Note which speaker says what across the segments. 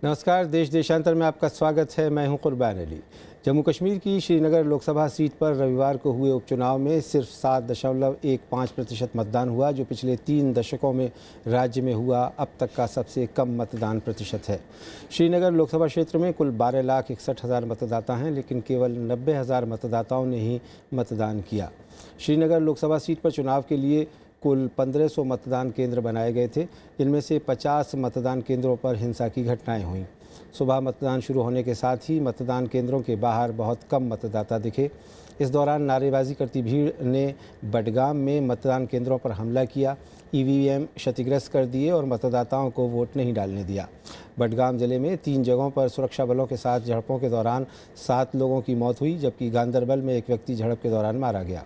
Speaker 1: नमस्कार, देश देशांतर में आपका स्वागत है। मैं हूं कुर्बान अली। जम्मू कश्मीर की श्रीनगर लोकसभा सीट पर रविवार को हुए उपचुनाव में सिर्फ 7.15% मतदान हुआ, जो पिछले 3 दशकों में राज्य में हुआ अब तक का सबसे कम मतदान प्रतिशत है। श्रीनगर लोकसभा क्षेत्र में कुल 12,61,000 मतदाता हैं, लेकिन केवल 90,000 मतदाताओं ने ही मतदान किया। श्रीनगर लोकसभा सीट पर चुनाव के लिए कुल 1500 मतदान केंद्र बनाए गए थे, जिनमें से 50 मतदान केंद्रों पर हिंसा की घटनाएं हुईं। सुबह मतदान शुरू होने के साथ ही मतदान केंद्रों के बाहर बहुत कम मतदाता दिखे। इस दौरान नारेबाजी करती भीड़ ने बडगाम में मतदान केंद्रों पर हमला किया, ईवीएम क्षतिग्रस्त कर दिए और मतदाताओं को वोट नहीं डालने दिया। बडगाम जिले में 3 जगहों पर सुरक्षा बलों के साथ झड़पों के दौरान 7 लोगों की मौत हुई, जबकि गांदरबल में एक व्यक्ति झड़प के दौरान मारा गया।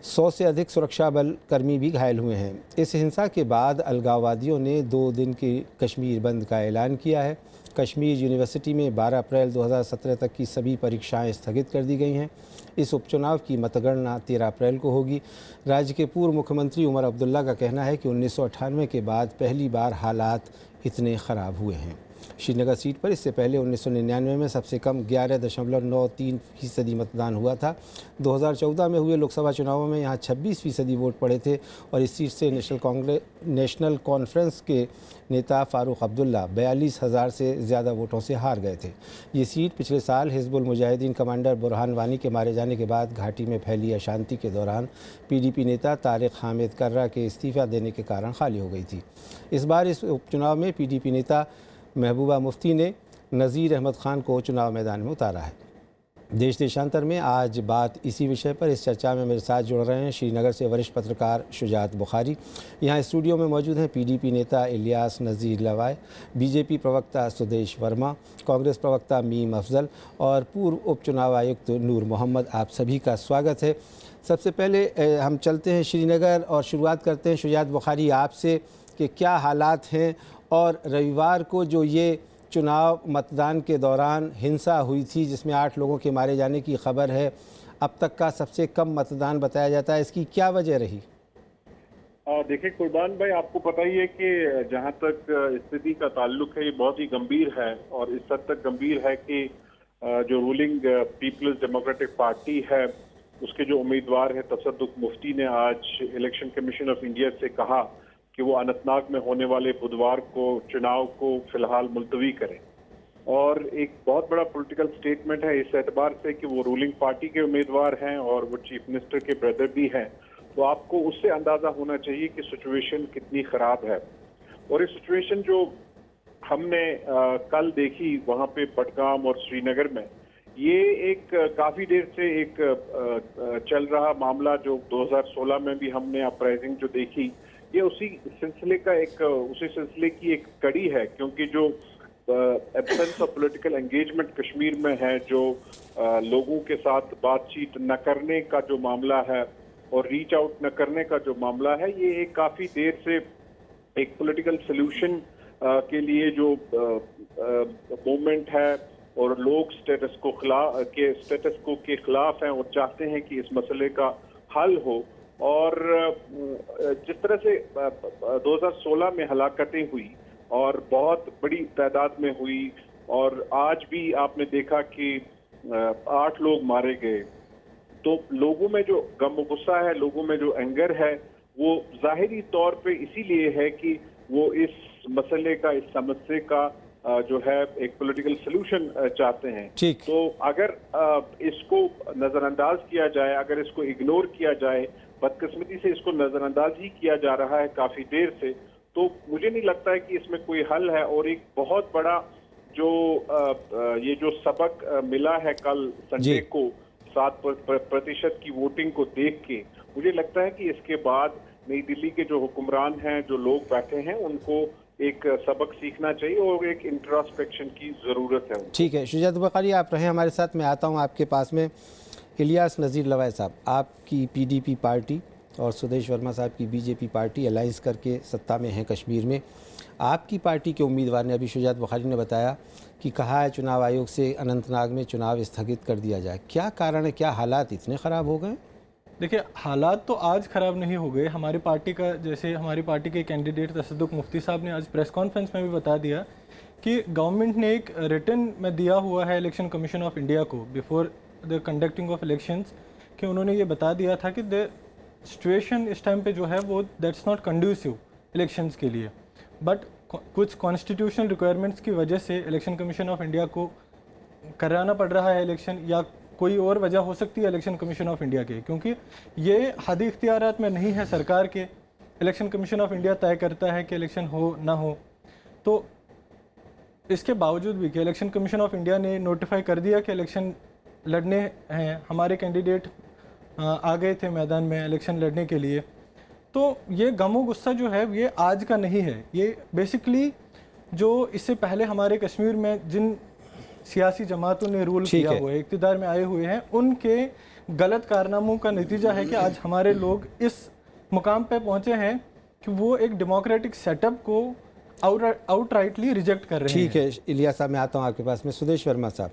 Speaker 1: 100 से अधिक सुरक्षा बल कर्मी भी घायल हुए हैं। इस हिंसा के बाद अलगाववादियों ने 2 दिन की कश्मीर बंद का ऐलान किया है। कश्मीर यूनिवर्सिटी में 12 अप्रैल 2017 तक की सभी परीक्षाएं स्थगित कर दी गई हैं। इस उपचुनाव की मतगणना 13 अप्रैल को होगी। राज्य के पूर्व मुख्यमंत्री उमर अब्दुल्ला का कहना है कि 1998 के बाद पहली बार हालात इतने ख़राब हुए हैं। श्रीनगर सीट पर इससे पहले 1999 में सबसे कम 11.93% मतदान हुआ था। 2014 में हुए लोकसभा चुनावों में यहाँ 26% वोट पड़े थे और इस सीट से नेशनल कॉन्फ्रेंस के नेता फारूक अब्दुल्ला 42,000 से ज़्यादा वोटों से हार गए थे। ये सीट पिछले साल हिजबुल मुजाहिदीन कमांडर बुरहान वानी के मारे जाने के बाद घाटी में फैली अशांति के दौरान पीडीपी नेता तारिक हामिद कर्रा के इस्तीफ़ा देने के कारण खाली हो गई थी। इस बार इस उपचुनाव में पीडीपी नेता महबूबा मुफ्ती ने नज़ीर अहमद ख़ान को चुनाव मैदान में उतारा है। देश देशांतर में आज बात इसी विषय पर इस चर्चा में मेरे साथ जुड़ रहे हैं श्रीनगर से वरिष्ठ पत्रकार शुजात बुखारी। यहाँ स्टूडियो में मौजूद हैं पीडीपी नेता इलियास नज़ीर लवाए, बीजेपी प्रवक्ता सुदेश वर्मा, कांग्रेस प्रवक्ता मीम अफजल और पूर्व उपचुनाव आयुक्त नूर मोहम्मद। आप सभी का स्वागत है। सबसे पहले हम चलते हैं श्रीनगर और शुरुआत करते हैं शुजात बुखारी आपसे कि क्या हालात हैं और रविवार को जो ये चुनाव मतदान के दौरान हिंसा हुई थी जिसमें 8 लोगों के मारे जाने की खबर है, अब तक का सबसे कम मतदान बताया जाता है, इसकी क्या वजह रही?
Speaker 2: देखिए कुर्बान भाई, आपको पता ही है कि जहां तक स्थिति का ताल्लुक है ये बहुत ही गंभीर है और इस हद तक गंभीर है कि जो रूलिंग पीपल्स डेमोक्रेटिक पार्टी है उसके जो उम्मीदवार है तसद्दुक मुफ्ती ने आज इलेक्शन कमीशन ऑफ इंडिया से कहा कि वो अनंतनाग में होने वाले बुधवार को चुनाव को फिलहाल मुलतवी करें। और एक बहुत बड़ा पॉलिटिकल स्टेटमेंट है इस एतबार से कि वो रूलिंग पार्टी के उम्मीदवार हैं और वो चीफ मिनिस्टर के ब्रदर भी हैं, तो आपको उससे अंदाजा होना चाहिए कि सिचुएशन कितनी खराब है। और ये सिचुएशन जो हमने कल देखी वहां पे बडगाम और श्रीनगर में, ये एक काफी देर से एक चल रहा मामला जो 2016 में भी हमने अपराइजिंग जो देखी, ये उसी सिलसिले की एक कड़ी है, क्योंकि जो absence of political engagement Kashmir में है, जो लोगों के साथ बातचीत न करने का जो मामला है और रीच आउट न करने का जो मामला है, ये एक काफी देर से एक पॉलिटिकल सल्यूशन के लिए जो मूवमेंट है और लोग स्टेटस को के खिलाफ हैं और चाहते हैं कि इस मसले का हल हो। और जिस तरह से 2016 में हलाकतें हुई और बहुत बड़ी तादाद में हुई और आज भी आपने देखा कि 8 लोग मारे गए, तो लोगों में जो गम गुस्सा है, लोगों में जो एंगर है, वो जाहिरी तौर पे इसीलिए है कि वो इस मसले का, इस समस्या का जो है एक पॉलिटिकल सलूशन चाहते हैं। तो अगर इसको नजरअंदाज किया जाए, अगर इसको इग्नोर किया जाए, बदकिस्मती से इसको नजरअंदाज ही किया जा रहा है काफी देर से, तो मुझे नहीं लगता है कि इसमें कोई हल है। और एक बहुत बड़ा जो ये जो सबक मिला है कल संडे को 7% की वोटिंग को देख के, मुझे लगता है कि इसके बाद नई दिल्ली के जो हुक्मरान हैं, जो लोग बैठे हैं, उनको एक सबक सीखना चाहिए और एक इंट्रोस्पेक्शन की ज़रूरत है।
Speaker 1: ठीक है शुजात बुखारी, आप रहे हमारे साथ। मैं आता हूँ आपके पास में इलियास नज़ीर लवाए साहब, आपकी पीडीपी पार्टी और सुदेश वर्मा साहब की बीजेपी पार्टी अलाइंस करके सत्ता में है कश्मीर में। आपकी पार्टी के उम्मीदवार ने, अभी शुजात बुखारी ने बताया कि कहा है चुनाव आयोग से अनंतनाग में चुनाव स्थगित कर दिया जाए। क्या कारण है, क्या हालात इतने ख़राब हो गए?
Speaker 3: देखिए, हालात तो आज ख़राब नहीं हो गए। हमारी पार्टी का, जैसे हमारी पार्टी के कैंडिडेट तसद्दुक मुफ्ती साहब ने आज प्रेस कॉन्फ्रेंस में भी बता दिया कि गवर्नमेंट ने एक रिटन में दिया हुआ है इलेक्शन कमीशन ऑफ इंडिया को before the conducting of elections, कि उन्होंने ये बता दिया था कि द सिचुएशन इस टाइम पे जो है वो दैट्स नॉट कंड्यूसिव इलेक्शंस के लिए, बट कुछ कॉन्स्टिट्यूशनल रिक्वायरमेंट्स की वजह से इलेक्शन कमीशन ऑफ इंडिया को कराना पड़ रहा है इलेक्शन, या कोई और वजह हो सकती है इलेक्शन कमीशन ऑफ इंडिया के, क्योंकि ये हद इख्तियारात में नहीं है सरकार के। इलेक्शन कमीशन ऑफ इंडिया तय करता है कि इलेक्शन हो ना हो। तो इसके बावजूद भी कि इलेक्शन कमीशन ऑफ इंडिया ने नोटिफाई कर दिया कि इलेक्शन लड़ने हैं, हमारे कैंडिडेट आ गए थे मैदान में इलेक्शन लड़ने के लिए, तो ये गमो गुस्सा जो है ये आज का नहीं है। ये बेसिकली जो इससे पहले हमारे कश्मीर में जिन सियासी जमातों ने रूल किया हुआ है, इक़्तिदार में आए हुए हैं, उनके गलत कारनामों का नतीजा है कि आज हमारे लोग इस मुकाम पे पहुंचे हैं कि वो एक डेमोक्रेटिक सेटअप को आउटराइटली रिजेक्ट कर रहे हैं।
Speaker 1: ठीक है इलियास साहब, मैं आता हूँ आपके पास में। सुदेश वर्मा साहब,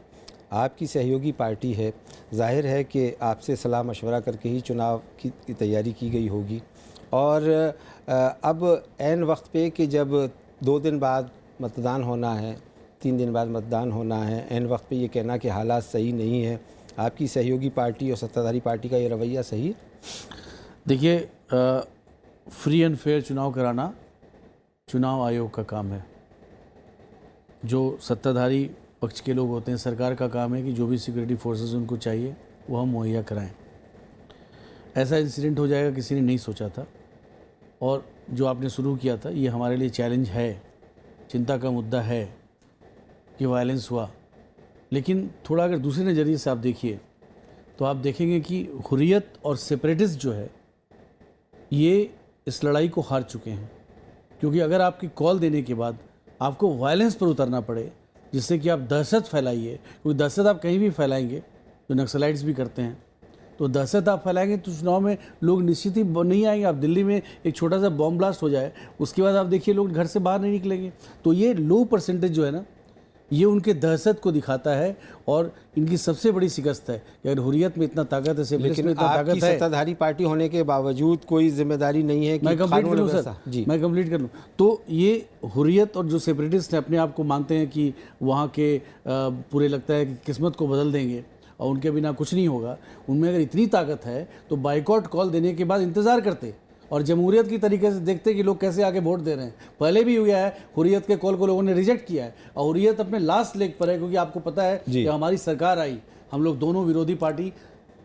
Speaker 1: आपकी सहयोगी पार्टी है, जाहिर है कि आपसे सलाह मशवरा करके ही चुनाव की तैयारी की गई होगी, और अब ऐन वक्त पे कि जब 2 दिन बाद मतदान होना है, 3 दिन बाद मतदान होना है, ऐन वक्त पे ये कहना कि हालात सही नहीं है, आपकी सहयोगी पार्टी और सत्ताधारी पार्टी का ये रवैया सही है?
Speaker 4: देखिए, फ्री एंड फेयर चुनाव कराना चुनाव आयोग का काम है। जो सत्ताधारी पक्ष के लोग होते हैं, सरकार का काम है कि जो भी सिक्योरिटी फोर्सेस उनको चाहिए वो हम मुहैया कराएं। ऐसा इंसिडेंट हो जाएगा किसी ने नहीं सोचा था, और जो आपने शुरू किया था ये हमारे लिए चैलेंज है, चिंता का मुद्दा है कि वायलेंस हुआ। लेकिन थोड़ा अगर दूसरे नज़रिए से आप देखिए तो आप देखेंगे कि हुर्रियत और सेपरेटिस्ट जो है ये इस लड़ाई को हार चुके हैं, क्योंकि अगर आपकी कॉल देने के बाद आपको वायलेंस पर उतरना पड़े जिससे कि आप दहशत फैलाइए, क्योंकि दहशत आप कहीं भी फैलाएंगे, जो नक्सलाइट्स भी करते हैं, तो दहशत आप फैलाएंगे तो चुनाव में लोग निश्चित ही नहीं आएंगे। आप दिल्ली में एक छोटा सा बॉम्ब ब्लास्ट हो जाए, उसके बाद आप देखिए लोग घर से बाहर नहीं निकलेंगे। तो ये लो परसेंटेज जो है ना, ये उनके दहशत को दिखाता है, और इनकी सबसे बड़ी शिकस्त है कि अगर हुर्रियत में इतना ताकत है, सेपरेटिस्ट में इतना ताकत है।
Speaker 1: सत्ताधारी पार्टी होने के बावजूद कोई जिम्मेदारी नहीं है कि
Speaker 4: मैं कंप्लीट कर लूँ सर, मैं कंप्लीट कर लूँ। तो ये हुर्रियत और जो सेपरेटिस्ट अपने आप को मानते हैं कि वहाँ के पूरे लगता है कि किस्मत को बदल देंगे और उनके बिना कुछ नहीं होगा, उनमें अगर इतनी ताकत है तो बाइकआउट कॉल देने के बाद इंतज़ार करते और जमहूरियत की तरीके से देखते कि लोग कैसे आगे वोट दे रहे हैं। पहले भी हुआ है, हुर्रियत के कॉल को लोगों ने रिजेक्ट किया है, और हुर्रियत अपने लास्ट लेग पर है, क्योंकि आपको पता है कि हमारी सरकार आई, हम लोग दोनों विरोधी पार्टी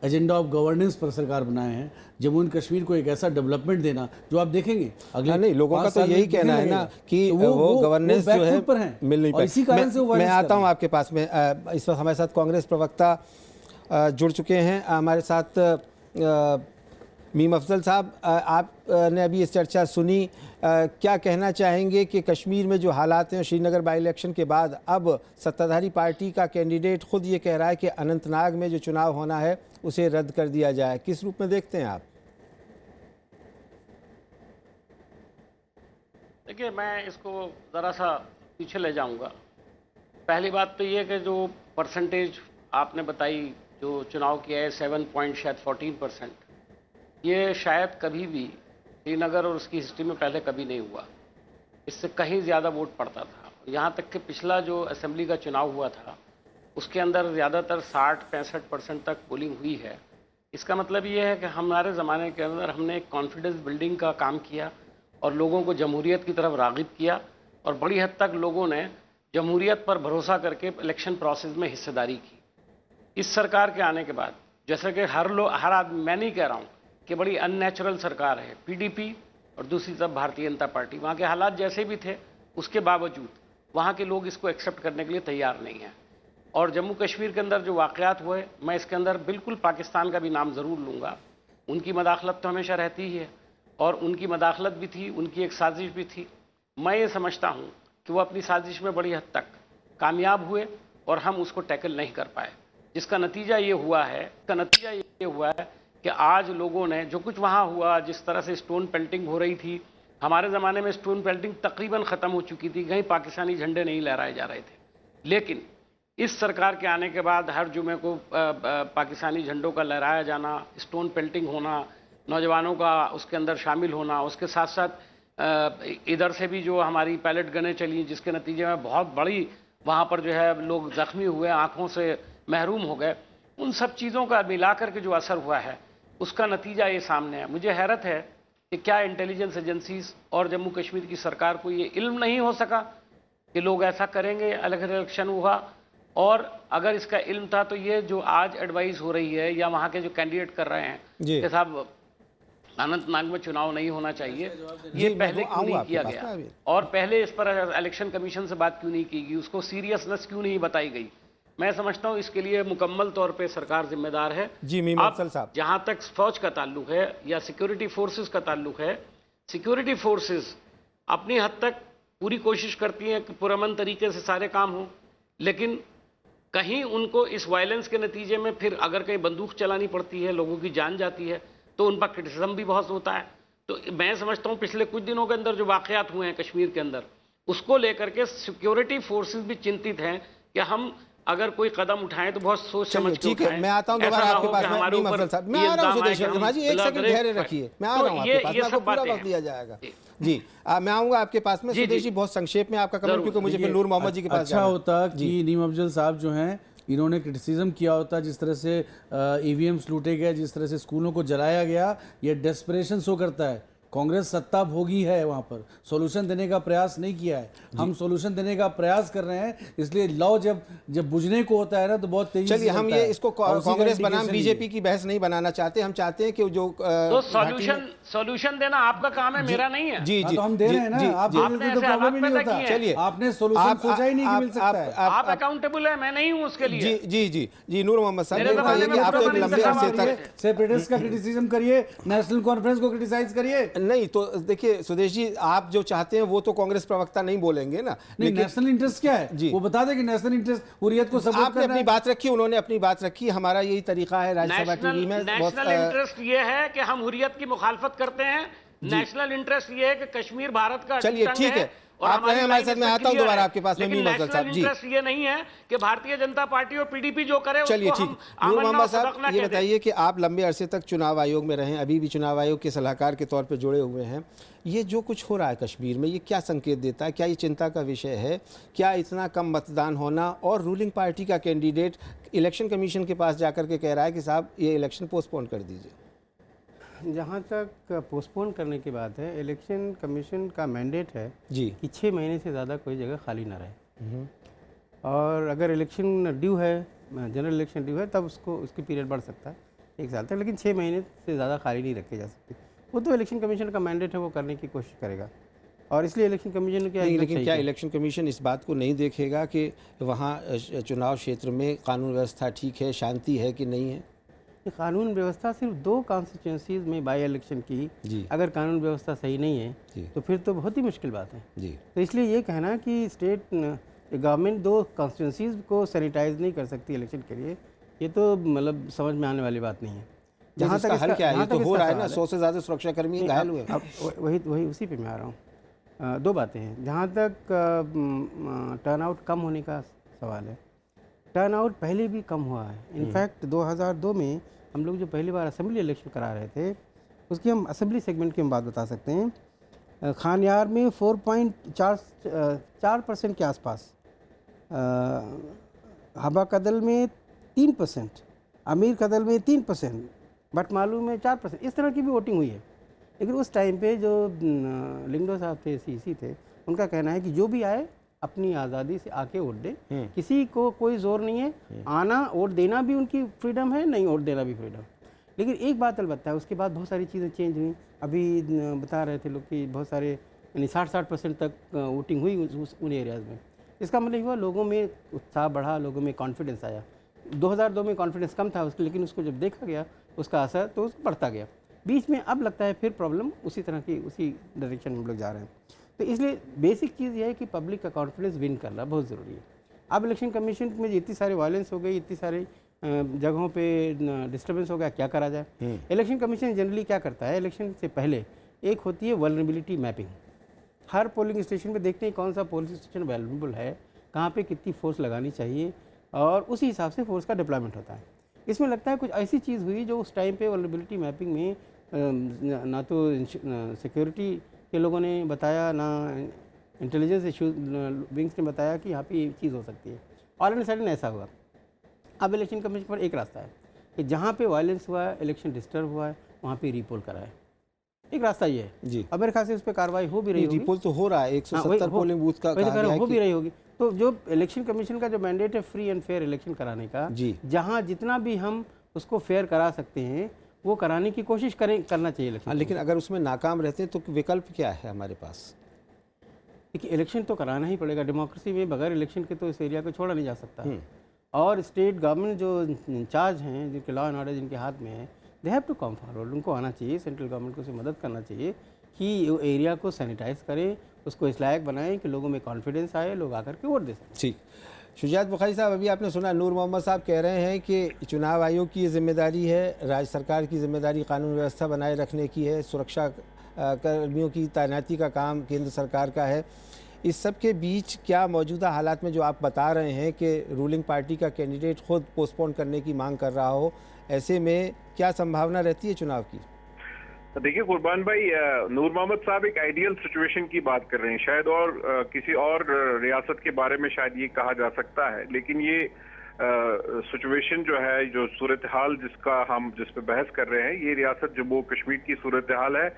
Speaker 4: एजेंडा ऑफ गवर्नेंस पर सरकार बनाए हैं। जम्मू एंड कश्मीर को एक ऐसा डेवलपमें देना जो आप देखेंगे अगले
Speaker 1: नहीं, लोगों का तो यही कहना है ना कि वो गवर्नेंस जो है मिल नहीं पाई।
Speaker 4: इसी कारण से
Speaker 1: मैं आता हूँ आपके पास में। इस वक्त हमारे साथ कांग्रेस प्रवक्ता जुड़ चुके हैं, हमारे साथ मीम अफजल साहब, आपने अभी इस चर्चा सुनी, क्या कहना चाहेंगे कि कश्मीर में जो हालात हैं, श्रीनगर बाई इलेक्शन के बाद अब सत्ताधारी पार्टी का कैंडिडेट खुद ये कह रहा है कि अनंतनाग में जो चुनाव होना है उसे रद्द कर दिया जाए, किस रूप में देखते हैं आप?
Speaker 5: देखिए, मैं इसको ज़रा सा पीछे ले जाऊंगा। पहली बात तो ये कि जो परसेंटेज आपने बताई जो चुनाव किया है 7.14%, ये शायद कभी भी श्रीनगर और उसकी हिस्ट्री में पहले कभी नहीं हुआ। इससे कहीं ज़्यादा वोट पड़ता था। यहाँ तक कि पिछला जो असेंबली का चुनाव हुआ था उसके अंदर ज़्यादातर 60-65% तक पोलिंग हुई है। इसका मतलब ये है कि हमारे ज़माने के अंदर हमने एक कॉन्फिडेंस बिल्डिंग का काम किया और लोगों को जमहूरियत की तरफ राग़िब किया, और बड़ी हद तक लोगों ने जमहूरियत पर भरोसा करके इलेक्शन प्रोसेस में हिस्सेदारी की। इस सरकार के आने के बाद, जैसे कि हर आदमी, मैं नहीं कह रहा हूँ कि बड़ी अननेचुरल सरकार है, पीडीपी और दूसरी तरफ भारतीय जनता पार्टी, वहाँ के हालात जैसे भी थे उसके बावजूद वहाँ के लोग इसको एक्सेप्ट करने के लिए तैयार नहीं हैं। और जम्मू कश्मीर के अंदर जो वाक़यात हुए, मैं इसके अंदर बिल्कुल पाकिस्तान का भी नाम ज़रूर लूँगा। उनकी मदाखलत तो हमेशा रहती ही है, और उनकी मदाखलत भी थी, उनकी एक साजिश भी थी। मैं ये समझता हूँ कि वो अपनी साजिश में बड़ी हद तक कामयाब हुए और हम उसको टैकल नहीं कर पाए, जिसका नतीजा ये हुआ है कि आज लोगों ने जो कुछ वहाँ हुआ, जिस तरह से स्टोन पेल्टिंग हो रही थी, हमारे ज़माने में स्टोन पेल्टिंग तकरीबन ख़त्म हो चुकी थी, कहीं पाकिस्तानी झंडे नहीं लहराए जा रहे थे। लेकिन इस सरकार के आने के बाद हर जुमे को पाकिस्तानी झंडों का लहराया जाना, स्टोन पेल्टिंग होना, नौजवानों का उसके अंदर शामिल होना, उसके साथ साथ इधर से भी जो हमारी पैलेट गनें चली जिसके नतीजे में बहुत बड़ी वहाँ पर जो है लोग जख्मी हुए, आंखों से महरूम हो गए, उन सब चीज़ों का मिला करके जो असर हुआ है उसका नतीजा ये सामने है। मुझे हैरत है कि क्या इंटेलिजेंस एजेंसीज और जम्मू कश्मीर की सरकार को ये इल्म नहीं हो सका कि लोग ऐसा करेंगे, अलग इलेक्शन हुआ, और अगर इसका इल्म था तो ये जो आज एडवाइस हो रही है या वहाँ के जो कैंडिडेट कर रहे हैं कि साहब अनंतनाग में चुनाव नहीं होना चाहिए, ये पहले क्यों नहीं किया गया और पहले इस पर इलेक्शन कमीशन से बात क्यों नहीं की गई, उसको सीरियसनेस क्यों नहीं बताई गई। मैं समझता हूँ इसके लिए मुकम्मल तौर पे सरकार जिम्मेदार है।
Speaker 1: जी मीम अफजल साहब,
Speaker 5: जहाँ तक फौज का ताल्लुक है या सिक्योरिटी फोर्सेस का ताल्लुक है, सिक्योरिटी फोर्सेस अपनी हद तक पूरी कोशिश करती हैं कि पुरअमन तरीके से सारे काम हों, लेकिन कहीं उनको इस वायलेंस के नतीजे में फिर अगर कहीं बंदूक चलानी पड़ती है, लोगों की जान जाती है, तो उन पर क्रिटिसिज्म भी बहुत होता है। तो मैं समझता हूँ पिछले कुछ दिनों के अंदर जो वाक़यात हुए हैं कश्मीर के अंदर, उसको लेकर के सिक्योरिटी फोर्सेस भी चिंतित हैं कि हम अगर कोई कदम उठाएं तो बहुत सोच समझ के
Speaker 1: ठीक है, मैं आता हूं दोबारा आपके पास में मीम अफजल साहब। मैं आ रहा हूं सुदेश शर्मा जी, एक सेकंड धैर्य रखिए, मैं आ रहा हूं आपके पास, आपको पूरा वक्त दिया जाएगा जी। मैं आऊंगा आपके पास में। सुदेश जी बहुत संक्षेप में आपका कमेंट, क्योंकि मुझे फिर नूर मोहम्मद जी के पास
Speaker 4: अच्छा होता कि नीम अफजल साहब जो हैं इन्होंने क्रिटिसिज्म किया होता, जिस तरह से ईवीएम्स लूटे गए, जिस तरह से स्कूलों को जलाया गया, ये डेस्परेशन शो करता है। कांग्रेस सत्ता भोगी है, वहाँ पर सॉल्यूशन देने का प्रयास नहीं किया है। हम सॉल्यूशन देने का प्रयास कर रहे हैं, इसलिए लॉ जब बुझने को होता है ना तो बहुत तेजी से।
Speaker 1: चलिए हम ये इसको कांग्रेस बनाम बीजेपी की बहस नहीं बनाना चाहते, हम चाहते हैं कि जो
Speaker 5: तो सॉल्यूशन देना आपका काम है, मेरा नहीं है।
Speaker 1: जी जी
Speaker 4: तो हम दे रहे हैं ना, आप
Speaker 5: आपने ऐसे हालात पैदा किए हैं।
Speaker 1: चलिए
Speaker 4: आपने सॉल्यूशन सोचा ही नहीं कि मिल सकता है।
Speaker 5: आप अकाउंटेबल है, मैं नहीं हूँ उसके लिए।
Speaker 1: जी जी जी जी नूर मोहम्मद साहब,
Speaker 5: मेरे
Speaker 1: ये बताइए कि आप तो एक लंबे अरसे तक
Speaker 4: सेपरेटिस्ट का क्रिटिसिज्म करिए, नेशनल कॉन्फ्रेंस को क्रिटिसाइज करिए।
Speaker 1: नहीं तो देखिए सुदेश जी, आप जो चाहते हैं वो तो कांग्रेस प्रवक्ता नहीं बोलेंगे ना।
Speaker 4: नहीं, नेशनल इंटरेस्ट क्या है
Speaker 1: जी,
Speaker 4: वो बता दें कि नेशनल इंटरेस्ट हुर्रियत को सपोर्ट
Speaker 1: आपने अपनी बात रखी, उन्होंने अपनी बात रखी, हमारा यही तरीका है राज्यसभा टीवी में।
Speaker 5: नेशनल इंटरेस्ट ये है कि हम हुर्रियत की मुखालफत करते हैं, नेशनल इंटरेस्ट ये है कि कश्मीर भारत का।
Speaker 1: चलिए ठीक है, आप रहे हमारे साथ, मैं आता हूं दोबारा आपके पास में मीम अफजल साहब जी।
Speaker 5: इंटरेस्ट ये नहीं है कि भारतीय जनता पार्टी और पीडीपी जो करे
Speaker 1: चलिए
Speaker 5: उसको
Speaker 1: ठीक।
Speaker 5: हम
Speaker 1: नूर मोहम्मद साहब ये बताइए कि आप लंबे अरसे तक चुनाव आयोग में रहे, अभी भी चुनाव आयोग के सलाहकार के तौर पर जुड़े हुए हैं, ये जो कुछ हो रहा है कश्मीर में, ये क्या संकेत देता है? क्या ये चिंता का विषय है? क्या इतना कम मतदान होना और रूलिंग पार्टी का कैंडिडेट इलेक्शन कमीशन के पास जाकर के कह रहा है कि साहब ये इलेक्शन पोस्टपोन कर दीजिए?
Speaker 6: जहाँ तक पोस्टपोन करने की बात है, इलेक्शन कमीशन का मैंडेट है
Speaker 1: जी
Speaker 6: कि 6 महीने से ज़्यादा कोई जगह खाली ना रहे, और अगर इलेक्शन ड्यू है, जनरल इलेक्शन ड्यू है, तब उसकी पीरियड बढ़ सकता है 1 साल तक, लेकिन 6 महीने से ज़्यादा खाली नहीं रखे जा सकते। वो तो इलेक्शन कमीशन का मैंडेट है, वो करने की कोशिश करेगा, और इसलिए इलेक्शन कमीशन क्या
Speaker 1: नहीं, लेकिन क्या इलेक्शन कमीशन इस बात को नहीं देखेगा कि वहाँ चुनाव क्षेत्र में कानून व्यवस्था ठीक है, शांति है कि नहीं है?
Speaker 6: कानून व्यवस्था सिर्फ 2 कॉन्स्टिट्यूंसीज में बाई इलेक्शन की
Speaker 1: जी,
Speaker 6: अगर कानून व्यवस्था सही नहीं है
Speaker 1: जी,
Speaker 6: तो फिर तो बहुत ही मुश्किल बात है
Speaker 1: जी।
Speaker 6: तो इसलिए ये कहना कि स्टेट गवर्नमेंट 2 कॉन्स्टिट्यूंसीज को सैनिटाइज नहीं कर सकती इलेक्शन के लिए, ये तो मतलब समझ में आने वाली बात नहीं है।
Speaker 1: जहाँ तक हल क्या है, ये तो हो रहा है ना, 100 से ज़्यादा सुरक्षाकर्मी घायल हुए।
Speaker 6: अब वही उसी पे मैं आ रहा हूँ। 2 बातें हैं। जहाँ तक टर्नआउट कम होने का सवाल है, टर्नआउट पहले भी कम हुआ है। इनफैक्ट 2002 में हम लोग जो पहली बार असेंबली इलेक्शन करा रहे थे, उसकी हम असेंबली सेगमेंट की हम बात बता सकते हैं। खानयार में 4.4% के आसपास, हबा कदल में 3%, अमीर कदल में 3%, बटमालू में 4%, इस तरह की भी वोटिंग हुई है। लेकिन उस टाइम पे जो लिंगडो साहब थे, सीसी थे, उनका कहना है कि जो भी आए अपनी आज़ादी से आके वोट दे, किसी को कोई ज़ोर नहीं है, आना वोट देना भी उनकी फ्रीडम है, नहीं वोट देना भी फ्रीडम। लेकिन एक बात अलबत्ता है, उसके बाद बहुत सारी चीज़ें चेंज हुई। अभी बता रहे थे लोग कि बहुत सारे यानी 60% तक वोटिंग हुई उन एरियाज़ में। इसका मतलब हुआ लोगों में उत्साह बढ़ा, लोगों में कॉन्फिडेंस आया। 2002 में कॉन्फिडेंस कम था उसके, लेकिन उसको जब देखा गया उसका असर तो बढ़ता गया। बीच में अब लगता है फिर प्रॉब्लम उसी तरह की, उसी डायरेक्शन में हम लोग जा रहे हैं। तो इसलिए बेसिक चीज़ यह है कि पब्लिक का कॉन्फिडेंस विन करना बहुत ज़रूरी है। अब इलेक्शन कमीशन में इतनी सारी वायलेंस हो गई, इतनी सारी जगहों पे डिस्टर्बेंस हो गया, क्या करा जाए। इलेक्शन कमीशन जनरली क्या करता है, इलेक्शन से पहले एक होती है वल्नरेबिलिटी मैपिंग। हर पोलिंग स्टेशन पे देखते हैं कौन सा पोलिंग स्टेशन वैल्यूएबल है, कहाँ पे कितनी फोर्स लगानी चाहिए, और उसी हिसाब से फोर्स का डिप्लॉयमेंट होता है। इसमें लगता है कुछ ऐसी चीज़ हुई जो उस टाइम पे वल्नरेबिलिटी मैपिंग में ना तो सिक्योरिटी के लोगों ने बताया, ना इंटेलिजेंस इशू विंग्स ने बताया कि यहाँ पे ये चीज़ हो सकती है। ऑल एंड सडन ऐसा हुआ। अब इलेक्शन कमीशन पर एक रास्ता है कि जहाँ पे वायलेंस हुआ है, इलेक्शन डिस्टर्ब हुआ है, वहाँ पे रीपोल कराए। एक रास्ता ये है
Speaker 1: जी।
Speaker 6: अब मेरे ख्याल से उस पर कार्रवाई हो भी रही होगी।
Speaker 1: रिपोल तो हो रहा है, 170 पोलिंग बूथ का
Speaker 6: वही तो
Speaker 1: कहा
Speaker 6: कह रहा
Speaker 1: गया
Speaker 6: हूँ, हो
Speaker 1: है
Speaker 6: भी
Speaker 1: कि-
Speaker 6: रही होगी। तो जो इलेक्शन कमीशन का जो मैंडेट है फ्री एंड फेयर इलेक्शन कराने का,
Speaker 1: जी।
Speaker 6: जहाँ जितना भी हम उसको फेयर करा सकते हैं वो कराने की कोशिश करना चाहिए इलेक्शन।
Speaker 1: हाँ, लेकिन अगर उसमें नाकाम रहते हैं तो विकल्प क्या है हमारे पास?
Speaker 6: देखिए, इलेक्शन तो कराना ही पड़ेगा। डेमोक्रेसी में बगैर इलेक्शन के तो इस एरिया को छोड़ा नहीं जा सकता। और स्टेट गवर्नमेंट जो इंचार्ज हैं, जिनके लॉ एंड ऑर्डर जिनके हाथ में है, they have to come forward. उनको आना चाहिए, सेंट्रल गवर्नमेंट को उसे मदद करना चाहिए कि वो एरिया को सैनिटाइज करें, उसको इस लायक बनाएं कि लोगों में कॉन्फिडेंस आए, लोग आकर के वोट दे सकें।
Speaker 1: ठीक। शुजात बुखारी साहब, अभी आपने सुना नूर मोहम्मद साहब कह रहे हैं कि चुनाव आयोग की ये जिम्मेदारी है, राज्य सरकार की जिम्मेदारी कानून व्यवस्था बनाए रखने की है, सुरक्षा कर्मियों की तैनाती का काम केंद्र सरकार का है। इस सब के बीच क्या मौजूदा हालात में जो आप बता रहे हैं कि रूलिंग पार्टी का कैंडिडेट खुद पोस्टपोन करने की मांग कर रहा हो, ऐसे में क्या संभावना रहती है चुनाव की?
Speaker 2: देखिए कुर्बान भाई, नूर मोहम्मद साहब एक आइडियल सिचुएशन की बात कर रहे हैं शायद, और किसी और रियासत के बारे में शायद ये कहा जा सकता है, लेकिन ये सिचुएशन जो है, जो सूरत हाल जिस पे बहस कर रहे हैं, ये रियासत जम्मू कश्मीर की सूरत हाल है,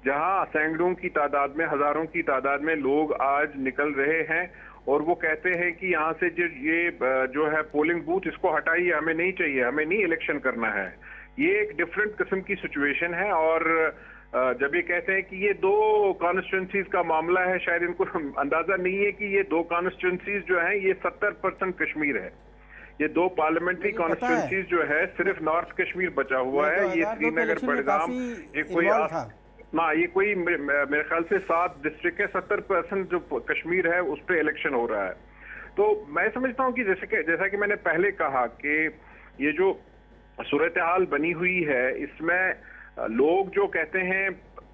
Speaker 2: जहां सैकड़ों की तादाद में, हजारों की तादाद में लोग आज निकल रहे हैं और वो कहते हैं कि यहाँ से जो है पोलिंग बूथ, इसको हटाइए, हमें नहीं चाहिए, हमें नहीं इलेक्शन करना है। ये एक डिफरेंट किस्म की सिचुएशन है। और जब ये कहते हैं कि ये दो कॉन्स्टिट्यूंसीज का मामला है, शायद इनको अंदाजा नहीं है कि ये दो कॉन्स्टिट्यूंसीज जो हैं, ये 70% कश्मीर है। ये दो पार्लियामेंट कॉन्स्टिट्यूंसीज जो है, सिर्फ नॉर्थ कश्मीर बचा हुआ है। ये श्रीनगर, बडगाम, ये कोई मेरे ख्याल से 7 डिस्ट्रिक्ट है, 70% जो कश्मीर है उस पर इलेक्शन हो रहा है। तो मैं समझता हूँ कि जैसा कि मैंने पहले कहा कि ये जो सूरत हाल बनी हुई है, इसमें लोग जो कहते हैं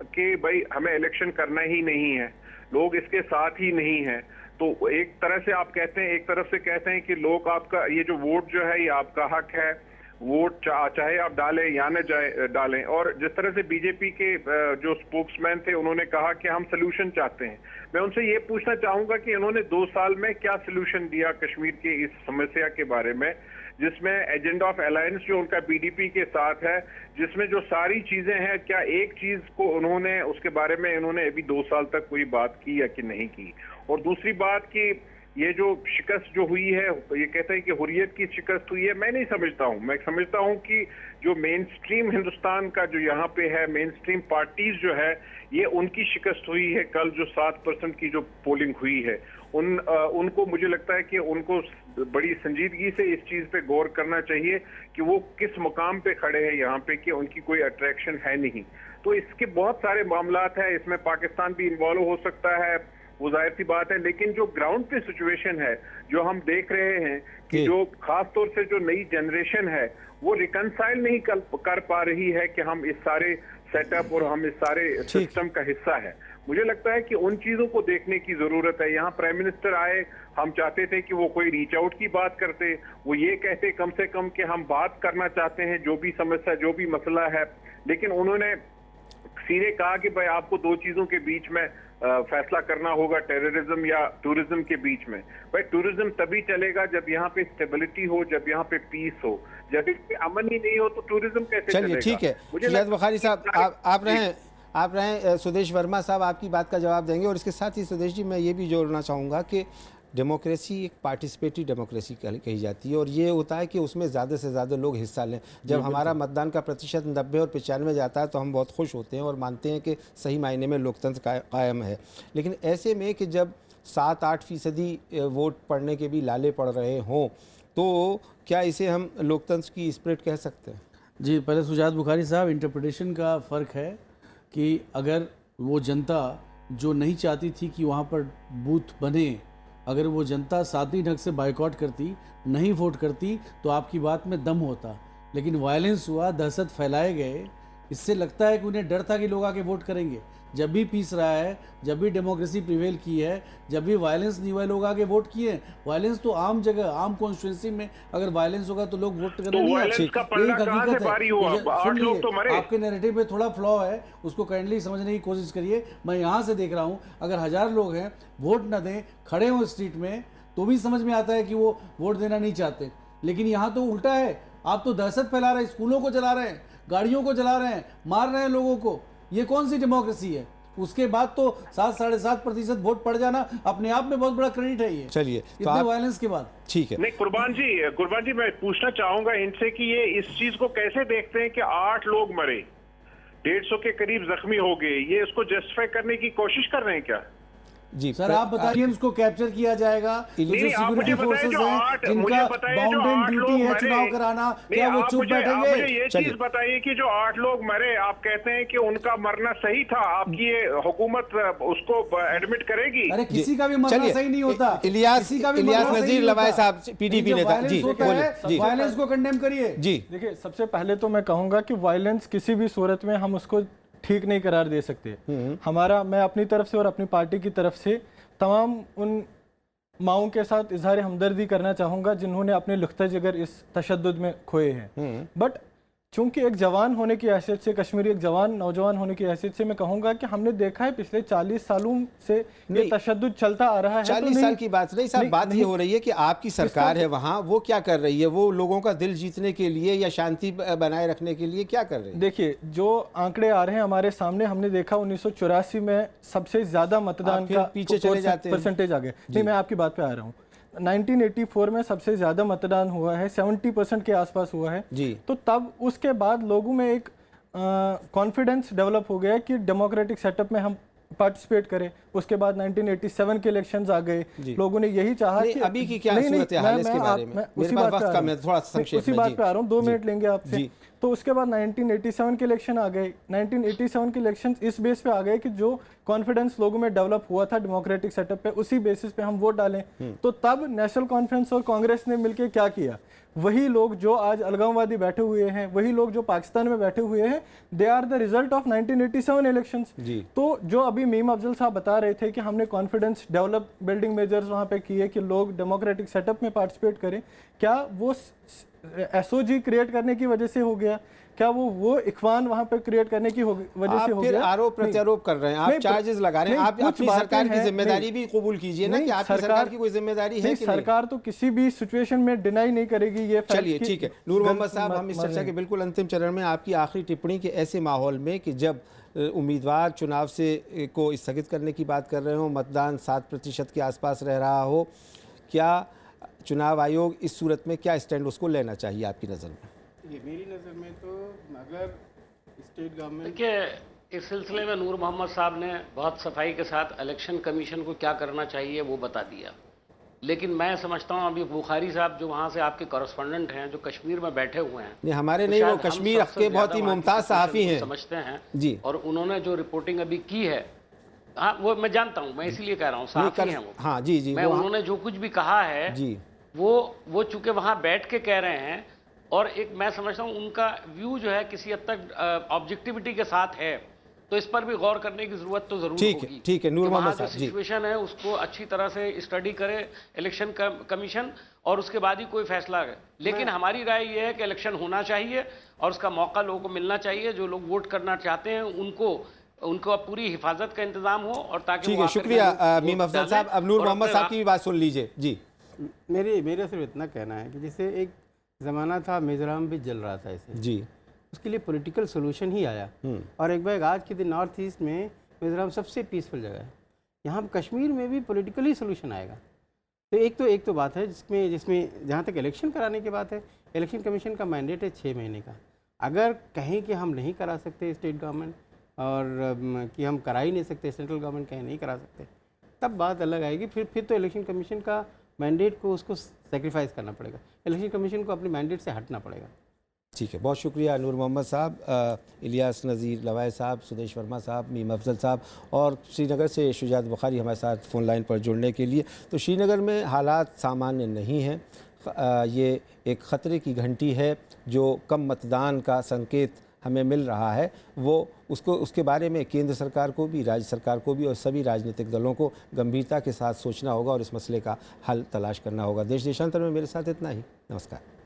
Speaker 2: कि भाई हमें इलेक्शन करना ही नहीं है, लोग इसके साथ ही नहीं है, तो एक तरह से आप कहते हैं, एक तरफ से कहते हैं कि लोग आपका ये जो वोट जो है, ये आपका हक है, वोट चाहे आप डालें या न डालें। और जिस तरह से बीजेपी के जो स्पोक्समैन थे, उन्होंने कहा कि हम सलूशन चाहते हैं। मैं उनसे ये पूछना चाहूंगा कि इन्होंने 2 साल में क्या सलूशन दिया कश्मीर की इस समस्या के बारे में, जिसमें एजेंडा ऑफ अलायंस जो उनका बीडीपी के साथ है, जिसमें जो सारी चीजें हैं, क्या एक चीज को उन्होंने उसके बारे में इन्होंने अभी 2 साल तक कोई बात की या कि नहीं की? और दूसरी बात कि ये जो शिकस्त जो हुई है, ये कहते हैं कि हुर्रियत की शिकस्त हुई है, मैं नहीं समझता हूँ। मैं समझता हूँ कि जो मेन स्ट्रीम हिंदुस्तान का जो यहाँ पे है, मेन स्ट्रीम पार्टीज जो है, ये उनकी शिकस्त हुई है। कल जो 7% की जो पोलिंग हुई है, उनको मुझे लगता है कि उनको बड़ी संजीदगी से इस चीज पे गौर करना चाहिए कि वो किस मुकाम पे खड़े हैं यहाँ पे, कि उनकी कोई अट्रैक्शन है नहीं। तो इसके बहुत सारे मामलात है, इसमें पाकिस्तान भी इन्वॉल्व हो सकता है, वो जाहिर सी बात है। लेकिन जो ग्राउंड पे सिचुएशन है, जो हम देख रहे हैं कि जो खास तौर से जो नई जनरेशन है, वो रिकंसाइल नहीं कर पा रही है कि हम इस सारे सेटअप और हम इस सारे सिस्टम का हिस्सा है। मुझे लगता है कि उन चीजों को देखने की जरूरत है। यहाँ प्राइम मिनिस्टर आए, हम चाहते थे कि वो कोई रीच आउट की बात करते, वो ये कहते कम से कम कि हम बात करना चाहते हैं, जो भी समस्या, जो भी मसला है। लेकिन उन्होंने सीधे कहा कि भाई आपको 2 चीजों के बीच में फैसला करना होगा, टेररिज्म या टूरिज्म के बीच में। भाई टूरिज्म तभी चलेगा जब यहाँ पे स्टेबिलिटी हो, जब यहाँ पे पीस हो। जब अमन ही नहीं हो तो टूरिज्म कैसे चलेगा?
Speaker 1: चलिए ठीक है, शुजात बुखारी साहब, आप रहे सुदेश वर्मा साहब आपकी बात का जवाब देंगे। और इसके साथ ही सुदेश जी, मैं ये भी जोड़ना चाहूँगा कि डेमोक्रेसी एक पार्टिसिपेटरी डेमोक्रेसी कही जाती है, और ये होता है कि उसमें ज़्यादा से ज़्यादा लोग हिस्सा लें। जब हमारा मतदान का प्रतिशत 90 और 95 जाता है तो हम बहुत खुश होते हैं और मानते हैं कि सही मायने में लोकतंत्र कायम है। लेकिन ऐसे में कि जब 7-8% वोट पड़ने के भी लाले पड़ रहे हों, तो क्या इसे हम लोकतंत्र की स्पिरिट कह सकते हैं?
Speaker 4: जी, पहले शुजात बुखारी साहब, इंटरप्रिटेशन का फ़र्क है कि अगर वो जनता जो नहीं चाहती थी कि वहाँ पर बूथ बने, अगर वो जनता सादगी ढंग से बाइकआउट करती, नहीं वोट करती, तो आपकी बात में दम होता। लेकिन वायलेंस हुआ, दहशत फैलाए गए, इससे लगता है कि उन्हें डर था कि लोग आके वोट करेंगे। जब भी पीस रहा है, जब भी डेमोक्रेसी प्रिवेल की है, जब भी वायलेंस नहीं हुआ है, लोग आगे वोट किए हैं। वायलेंस तो आम जगह, आम कॉन्स्टिट्यूंसी में अगर वायलेंस होगा तो लोग वोट करने नहीं आते।
Speaker 2: वायलेंस का पलड़ा कहां से भारी हुआ?
Speaker 4: सुन
Speaker 2: 8 लोग तो मरे।
Speaker 4: आपके नैरेटिव में थोड़ा फ्लॉ है, उसको काइंडली समझने की कोशिश करिए। मैं यहाँ से देख रहा हूँ, अगर 1000 लोग हैं, वोट न दें, खड़े हों स्ट्रीट में, तो भी समझ में आता है कि वो वोट देना नहीं चाहते। लेकिन यहाँ तो उल्टा है, आप तो दहशत फैला रहे हैं, स्कूलों को जला रहे हैं, गाड़ियों को जला रहे हैं, मार रहे हैं लोगों को। ये कौन सी डेमोक्रेसी है? उसके बाद तो 7-7.5% वोट पड़ जाना अपने आप में बहुत बड़ा क्रेडिट है। ये
Speaker 1: चलिए तो
Speaker 4: इतने वायलेंस के बाद
Speaker 1: ठीक है।
Speaker 2: नहीं कुर्बान जी मैं पूछना चाहूंगा इनसे कि ये इस चीज को कैसे देखते हैं कि 8 लोग मरे, 150 के करीब जख्मी हो गए, ये इसको जस्टिफाई करने की कोशिश कर रहे हैं क्या?
Speaker 1: जी
Speaker 4: सर आप बताइए, उसको कैप्चर किया जाएगा तो जो सिक्योरिटी फोर्सेस हैं जिनका बाउंडेड ड्यूटी है चुनाव कराना, क्या वो चुप बैठेंगे?
Speaker 2: मुझे ये चीज बताइए कि जो 8 लोग मरे, आप कहते हैं कि उनका मरना सही था, आपकी ये हुकूमत उसको एडमिट करेगी?
Speaker 4: अरे किसी का भी मरना सही नहीं होता।
Speaker 1: इलियास नजीर लवाए साहब पीडीपी नेता जी बोलिए।
Speaker 4: वायलेंस को कंडेम करिए।
Speaker 1: जी
Speaker 3: देखिए, सबसे पहले तो मैं कहूंगा कि वायलेंस किसी भी सूरत में हम उसको ठीक नहीं करार दे सकते। मैं अपनी तरफ से और अपनी पार्टी की तरफ से तमाम उन माओं के साथ इजहार हमदर्दी करना चाहूँगा जिन्होंने अपने लुख्ता जिगर इस तशद्दुद में खोए हैं। बट चूंकि एक जवान होने की हैसियत से, कश्मीरी एक जवान नौजवान होने की हैसियत से मैं कहूँगा कि हमने देखा है पिछले 40 सालों से ये तशद्दुद चलता आ रहा है।
Speaker 1: 40 साल की बात नहीं साहब, बात ये हो रही है कि आपकी सरकार है वहाँ, वो क्या कर रही है? वो लोगों का दिल जीतने के लिए या शांति बनाए रखने के लिए क्या कर रही है?
Speaker 3: देखिए, जो आंकड़े आ रहे हैं हमारे सामने, हमने देखा 1984 में सबसे ज्यादा मतदान का
Speaker 1: पीछे चले जाते हैं,
Speaker 3: परसेंटेज आ गए। नहीं, मैं आपकी बात पे आ रहा हूँ। 1984 में सबसे ज्यादा मतदान हुआ है, 70% के आसपास हुआ है
Speaker 1: जी।
Speaker 3: तो तब उसके बाद लोगों में एक कॉन्फिडेंस डेवलप हो गया कि डेमोक्रेटिक सेटअप में हम पार्टिसिपेट करें। उसके बाद 1987 के इलेक्शंस आ गए, लोगों ने यही चाहा कि
Speaker 1: अभी की क्या सूरत है इसके बारे में?
Speaker 3: उसी बात पे आ रहा हूँ, 2 मिनट लेंगे आपसे। तो उसके बाद 1987 के इलेक्शन आ गए। 1987 के इलेक्शन इस बेस पे आ गए कि जो कॉन्फिडेंस लोगों में डेवलप हुआ था डेमोक्रेटिक सेटअप पे, उसी बेसिस पे हम वोट डालें। तो तब नेशनल कॉन्फ्रेंस और कांग्रेस ने मिलकर क्या किया? वही लोग जो आज अलगाववादी बैठे हुए हैं, वही लोग जो पाकिस्तान में बैठे हुए हैं, they are the result of 1987 elections. तो जो अभी मीम अफजल साहब बता रहे थे कि हमने कॉन्फिडेंस डेवलप बिल्डिंग मेजर्स वहाँ पे किए कि लोग डेमोक्रेटिक सेटअप में पार्टिसिपेट करें, क्या वो एसओजी क्रिएट करने की वजह से हो गया? क्या वो इख्वान वहां पे क्रिएट करने की वजह से हो गया?
Speaker 1: आरोप प्रत्यारोप कर रहे हैं आप, चार्जेस लगा रहे हैं आप। अपनी सरकार की जिम्मेदारी भी कबूल कीजिए ना कि आपकी सरकार की कोई जिम्मेदारी है कि नहीं?
Speaker 3: सरकार तो किसी भी सिचुएशन में डिनाई नहीं करेगी ये।
Speaker 1: चलिए ठीक है नूर मोहम्मद साहब, हम इस चर्चा के बिल्कुल अंतिम चरण में आपकी आखिरी टिप्पणी के ऐसे माहौल में कि जब उम्मीदवार चुनाव से को स्थगित करने की बात कर रहे हो, मतदान 7% के आसपास रह रहा हो, क्या चुनाव आयोग इस सूरत में क्या स्टैंड उसको लेना चाहिए आपकी नज़र में?
Speaker 6: मेरी नज़र में तो अगर स्टेट गवर्नमेंट
Speaker 5: देखिए, इस सिलसिले में नूर मोहम्मद साहब ने बहुत सफाई के साथ इलेक्शन कमीशन को क्या करना चाहिए वो बता दिया। लेकिन मैं समझता हूँ अभी बुखारी साहब जो वहाँ से आपके कॉरेस्पॉन्डेंट हैं, जो कश्मीर में बैठे हुए हैं,
Speaker 1: नहीं हमारे नहीं, वो कश्मीर के बहुत ही मुमताज़ सहाफ़ी हैं,
Speaker 5: समझते हैं
Speaker 1: जी।
Speaker 5: और उन्होंने जो रिपोर्टिंग अभी की है, हाँ वो मैं जानता हूँ, मैं इसीलिए कह रहा हूँ, सहाफ़ी हैं वो।
Speaker 1: हाँ जी जी,
Speaker 5: मैं उन्होंने जो कुछ भी कहा है
Speaker 1: जी,
Speaker 5: वो चूंकि वहाँ बैठ के कह रहे हैं, और एक मैं समझता हूँ उनका व्यू जो है किसी हद तक ऑब्जेक्टिविटी के साथ है, तो इस पर भी गौर करने की जरूरत तो जरूर होगी।
Speaker 1: ठीक है नूर मोहम्मद साहब,
Speaker 5: सिचुएशन है उसको अच्छी तरह से स्टडी करे इलेक्शन कमीशन और उसके बाद ही कोई फैसला है। लेकिन हमारी राय ये है कि इलेक्शन होना चाहिए और उसका मौका लोगों को मिलना चाहिए। जो लोग वोट करना चाहते हैं उनको अब पूरी हिफाजत का इंतजाम हो, और ताकि
Speaker 1: ठीक है, शुक्रिया मीम अफजल साहब। अब नूर मोहम्मद साहब की भी बात सुन लीजिए जी।
Speaker 6: मेरा सिर्फ इतना कहना है कि जैसे एक ज़माना था मिज़ोरम भी जल रहा था ऐसे जी, उसके लिए पॉलिटिकल सोल्यूशन ही आया। और एक बार आज के दिन नॉर्थ ईस्ट में मिज़ोरम सबसे पीसफुल जगह है, यहाँ कश्मीर में भी पॉलिटिकली सोल्यूशन आएगा। तो एक तो बात है जिसमें जहाँ तक इलेक्शन कराने की बात है, इलेक्शन कमीशन का मैंडेट है 6 महीने का। अगर कहें कि हम नहीं करा सकते स्टेट गवर्नमेंट और कि हम करा ही नहीं सकते, सेंट्रल गवर्नमेंट कहें नहीं करा सकते, तब बात अलग आएगी। फिर तो इलेक्शन कमीशन का मैंडेट को उसको सेक्रीफाइस करना पड़ेगा, इलेक्शन कमीशन को अपने मैंडेट से हटना पड़ेगा।
Speaker 1: ठीक है, बहुत शुक्रिया नूर मोहम्मद साहब, इलियास नज़ीर लवाए साहब, सुदेश वर्मा साहब, मीम अफजल साहब और श्रीनगर से शुजात बुखारी हमारे साथ फ़ोन लाइन पर जुड़ने के लिए। तो श्रीनगर में हालात सामान्य नहीं हैं, ये एक ख़तरे की घंटी है जो कम मतदान का संकेत हमें मिल रहा है वो उसके बारे में केंद्र सरकार को भी, राज्य सरकार को भी और सभी राजनीतिक दलों को गंभीरता के साथ सोचना होगा और इस मसले का हल तलाश करना होगा। देश देशांतर में मेरे साथ इतना ही। नमस्कार।